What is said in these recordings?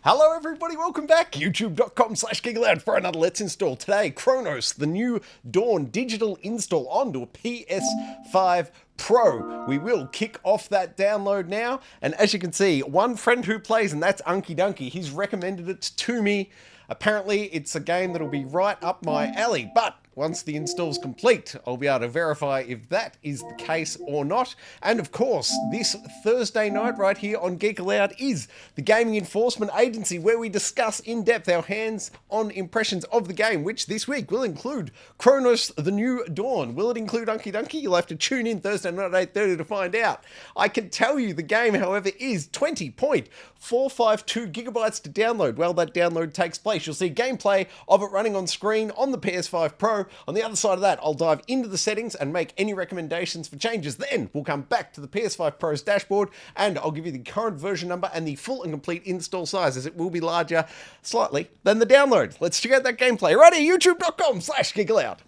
Hello everybody, welcome back, youtube.com/Geek Aloud for another Let's Install. Today, Cronos, the new Dawn digital install onto a PS5 Pro. We will kick off that download now, and as you can see, one friend who plays, and that's Unky Dunky, he's recommended it to me. Apparently, it's a game that'll be right up my alley, but once the install's complete, I'll be able to verify if that is the case or not. And of course, this Thursday night right here on Geek Aloud is the Gaming Enforcement Agency, where we discuss in depth our hands-on impressions of the game, which this week will include Cronos, the new Dawn. Will it include Unky Dunky? You'll have to tune in Thursday night at 8:30 to find out. I can tell you the game, however, is 20.452 gigabytes to download. While that download takes place, you'll see gameplay of it running on screen on the PS5 Pro. On the other side of that, I'll dive into the settings and make any recommendations for changes. Then we'll come back to the PS5 Pro's dashboard and I'll give you the current version number and the full and complete install size, as it will be larger slightly than the download. Let's check out that gameplay right here, youtube.com/Geek Aloud.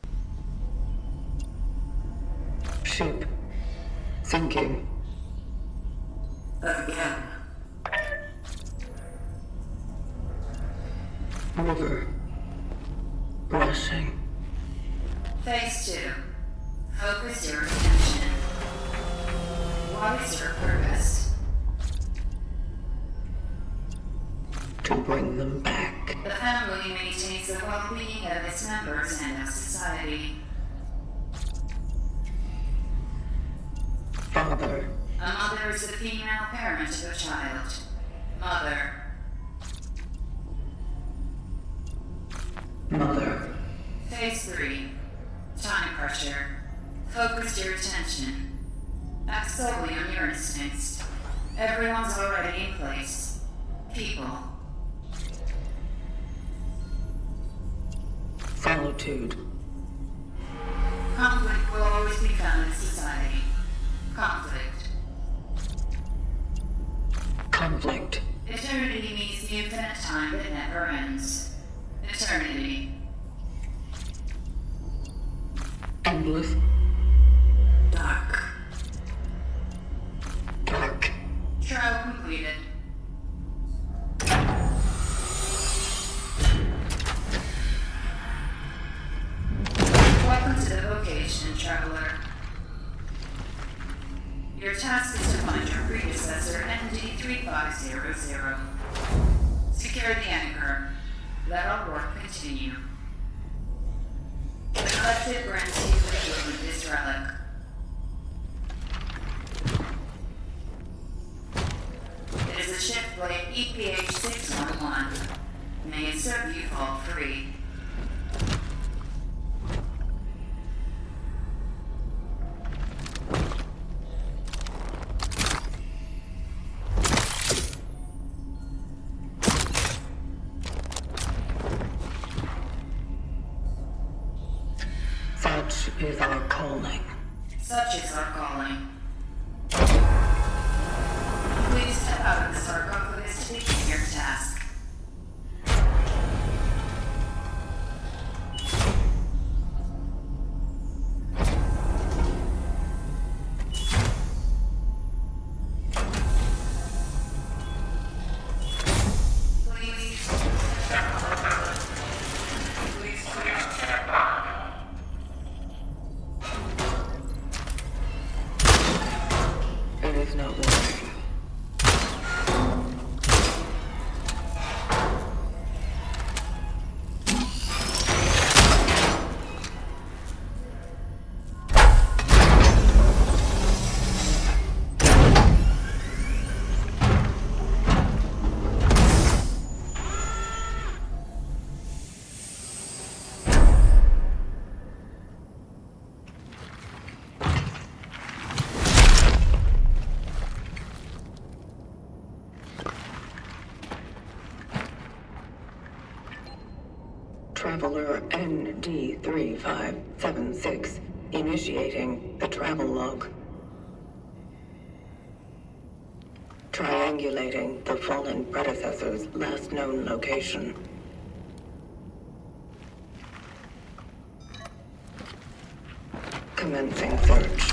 Ship. Sinking. Again. River. Rushing. Phase 2. Focus your attention. What is your purpose? To bring them back. The family maintains the well-being of its members and of society. Father. A mother is the female parent of a child. Mother. Mother. Phase 3. Time pressure. Focus your attention. Act solely on your instincts. Everyone's already in place. People. Solitude. Conflict will always be found in society. Conflict. Conflict. Eternity means the infinite time that never ends. Eternity. Endless. Dark. Dark. Trial completed. Welcome to the vocation, traveler. Your task is to find your predecessor, ND3500. Secure the anchor. Let our work continue. The collective grants you the healing of this relic. It is a ship blade EPH-611. May it serve you fault free. Such is our calling. Such is our calling. Please step out of the sarcophagus to begin your task. It is not working. Traveler ND3576 initiating the travel log. Triangulating the fallen predecessor's last known location. Commencing search.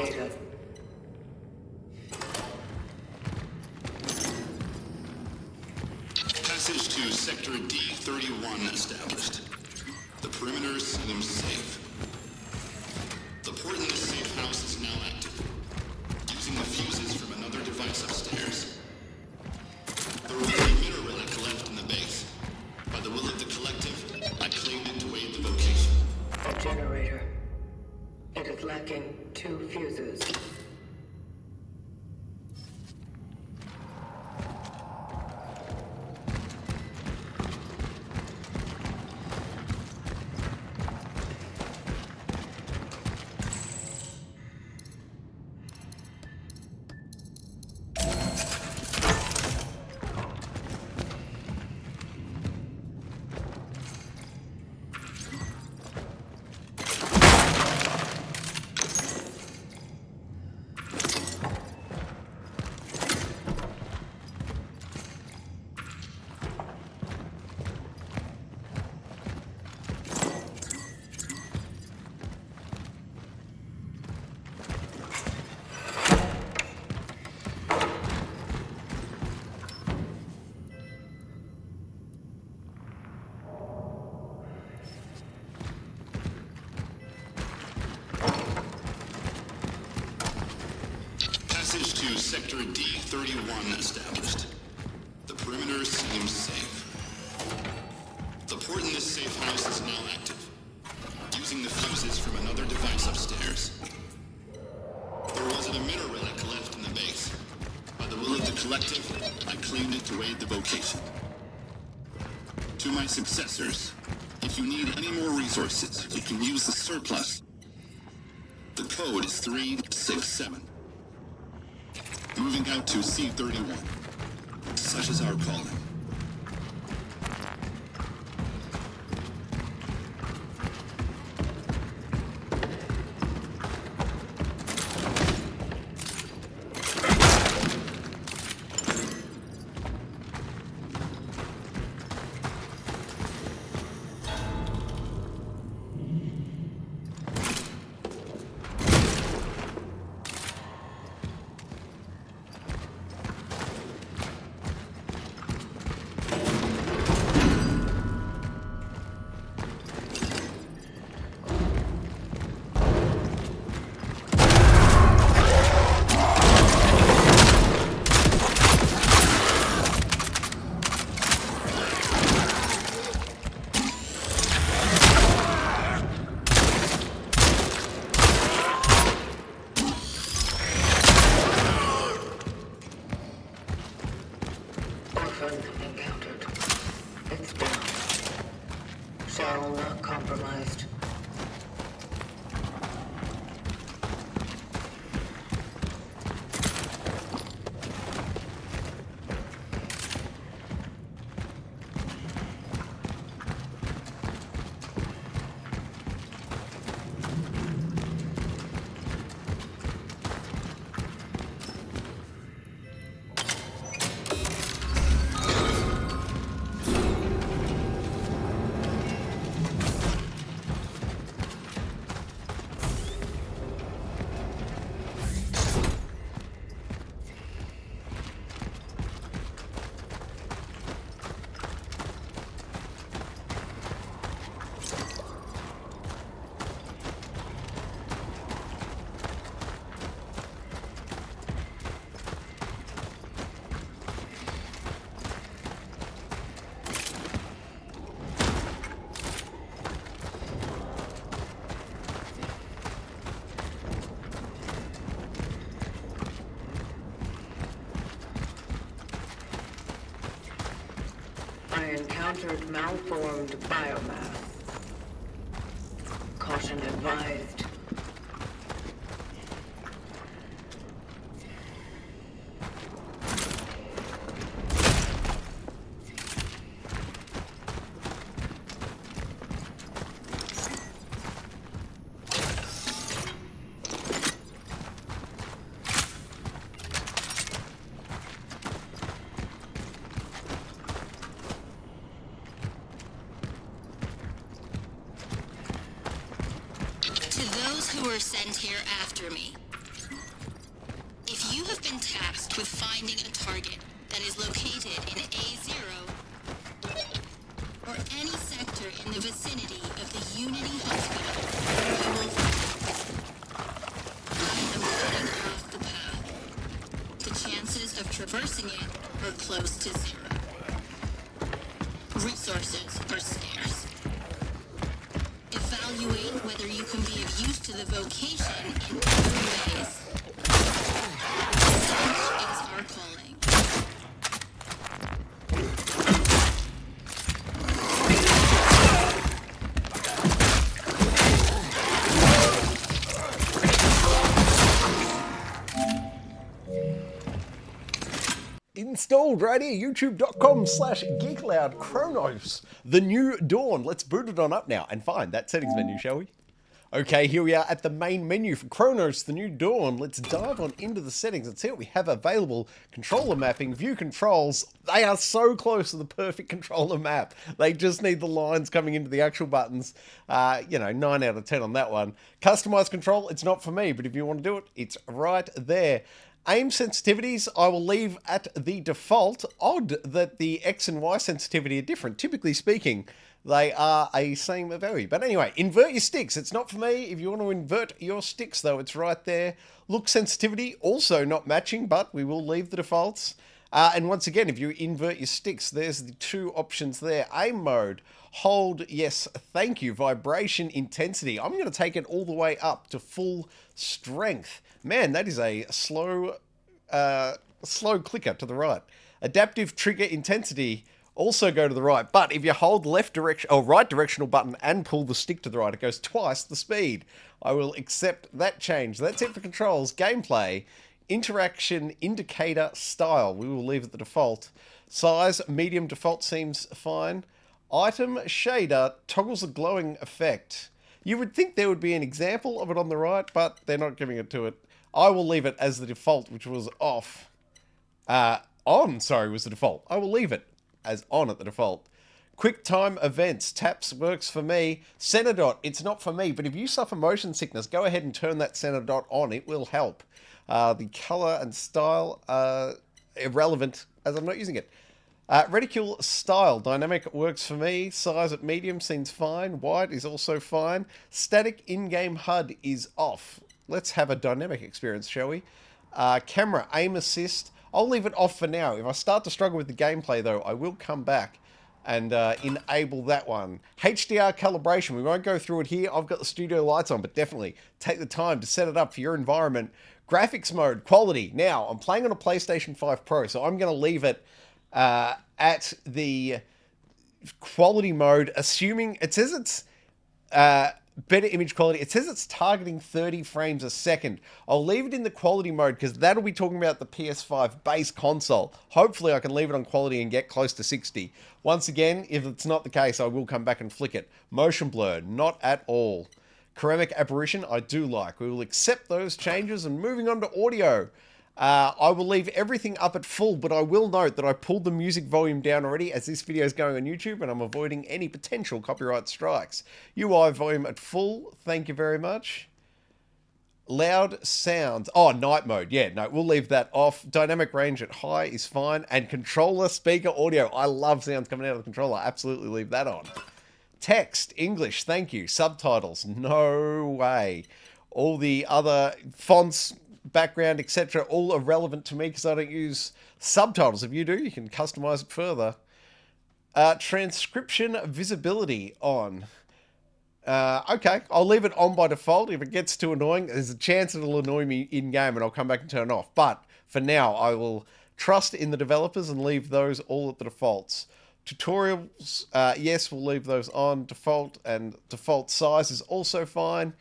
data. Passage to Sector D31 established. The perimeter seems safe. The port in this safe house is now active, using the fuses from another device upstairs. There was a emitter relic left in the base. By the will of the collective, I claimed it to aid the vocation. A generator. It is lacking 2 fuses. Passage to Sector D31 established. The perimeter seems safe. The port in this safe house is now active, using the fuses from another device upstairs. There was an emitter relic left in the base. By the will of the collective, I claimed it to aid the vocation. To my successors, if you need any more resources, you can use the surplus. The code is 367. Moving out to C31. Such is our calling. Encountered. It's down. Shell not compromised. I encountered malformed biomass. Caution advised. To those who were sent here after me, been tasked with finding a target that is located in A0 or any sector in the vicinity of the Unity Hospital. You will I am cutting off the path. The chances of traversing it are close to zero. Resources are scarce. Evaluate whether you can be of use to the vocation in other ways. Such is our calling. Installed right here, youtube.com/Geek Aloud, Cronos, the new dawn. Let's boot it on up now and find that settings menu, shall we? Okay, here we are at the main menu for Cronos, the new dawn. Let's dive on into the settings and see what we have available. Controller mapping, view controls. They are so close to the perfect controller map. They just need the lines coming into the actual buttons. 9 out of 10 on that one. Customized control, it's not for me, but if you want to do it, it's right there. Aim sensitivities, I will leave at the default. Odd that the X and Y sensitivity are different. Typically speaking, they are a same value. But anyway, invert your sticks. It's not for me. If you want to invert your sticks, though, it's right there. Look sensitivity, also not matching, but we will leave the defaults. And once again, if you invert your sticks, there's the two options there. Aim mode, hold, yes, thank you. Vibration intensity. I'm going to take it all the way up to full strength. Man, that is a slow clicker to the right. Adaptive trigger intensity, also go to the right. But if you hold left direction or right directional button and pull the stick to the right, it goes twice the speed. I will accept that change. That's it for controls. Gameplay, interaction indicator style. We will leave it the default. Size, medium default seems fine. Item shader toggles the glowing effect. You would think there would be an example of it on the right, but they're not giving it to it. I will leave it as the default, which was off. Was the default. I will leave it as on at the default. QuickTime events, taps works for me. Center dot, it's not for me, but if you suffer motion sickness, go ahead and turn that center dot on. It will help. The color and style are irrelevant as I'm not using it. Reticule style, dynamic works for me. Size at medium seems fine. Wide is also fine. Static in-game HUD is off. Let's have a dynamic experience, shall we? Camera, aim assist. I'll leave it off for now. If I start to struggle with the gameplay, though, I will come back and enable that one. HDR calibration, we won't go through it here. I've got the studio lights on, but definitely take the time to set it up for your environment. Graphics mode, quality. Now, I'm playing on a PlayStation 5 Pro, so I'm going to leave it at the quality mode, assuming it says it's better image quality. It says it's targeting 30 frames a second. I'll leave it in the quality mode because that'll be talking about the PS5 base console. Hopefully I can leave it on quality and get close to 60. Once again, if it's not the case, I will come back and flick it. Motion blur, not at all. Ceramic apparition, I do like. We will accept those changes and moving on to audio. I will leave everything up at full, but I will note that I pulled the music volume down already as this video is going on YouTube and I'm avoiding any potential copyright strikes. UI volume at full, thank you very much. Loud sounds, night mode, yeah, no, we'll leave that off. Dynamic range at high is fine. And controller speaker audio, I love sounds coming out of the controller, absolutely leave that on. Text, English, thank you. Subtitles, no way. All the other fonts, background, etc., all are relevant to me because I don't use subtitles. If you do, you can customize it further. Transcription visibility on. Okay, I'll leave it on by default. If it gets too annoying, there's a chance it'll annoy me in-game and I'll come back and turn it off. But for now, I will trust in the developers and leave those all at the defaults. Tutorials, yes, we'll leave those on default, and default size is also fine.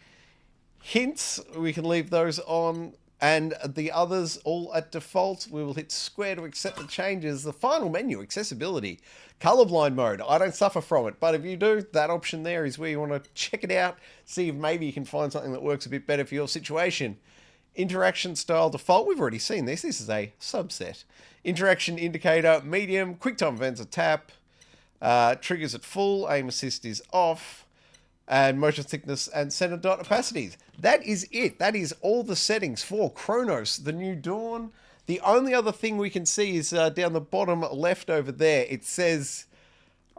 Hints, we can leave those on, and the others all at default. We will hit square to accept the changes. The final menu, accessibility. Colorblind mode, I don't suffer from it, but if you do, that option there is where you want to check it out, see if maybe you can find something that works a bit better for your situation. Interaction style default, we've already seen this. This is a subset. Interaction indicator, medium, QuickTime events at tap, triggers at full, aim assist is off, and motion thickness and center dot opacities. That is it. That is all the settings for Cronos, the new dawn. The only other thing we can see is down the bottom left over there. It says,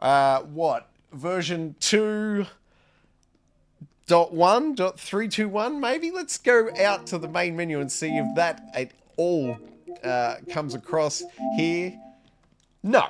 version 2.1.321 maybe? Let's go out to the main menu and see if that at all comes across here. No,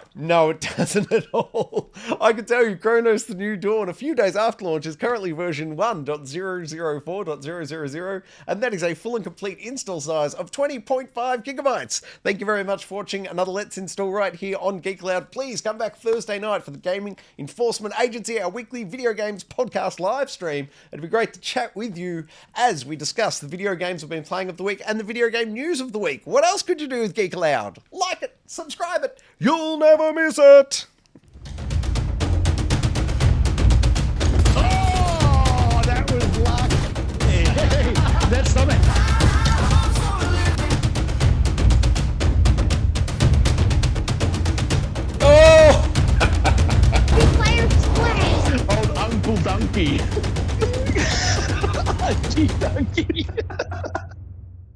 it doesn't at all. I can tell you, Cronos The New Dawn, a few days after launch, is currently version 1.004.000, and that is a full and complete install size of 20.5 gigabytes. Thank you very much for watching another Let's Install right here on Geek Aloud. Please come back Thursday night for the Gaming Enforcement Agency, our weekly video games podcast live stream. It'd be great to chat with you as we discuss the video games we've been playing of the week and the video game news of the week. What else could you do with Geek Aloud? Like it, subscribe it. You'll never miss it! Oh, that was luck. Hey, that's something.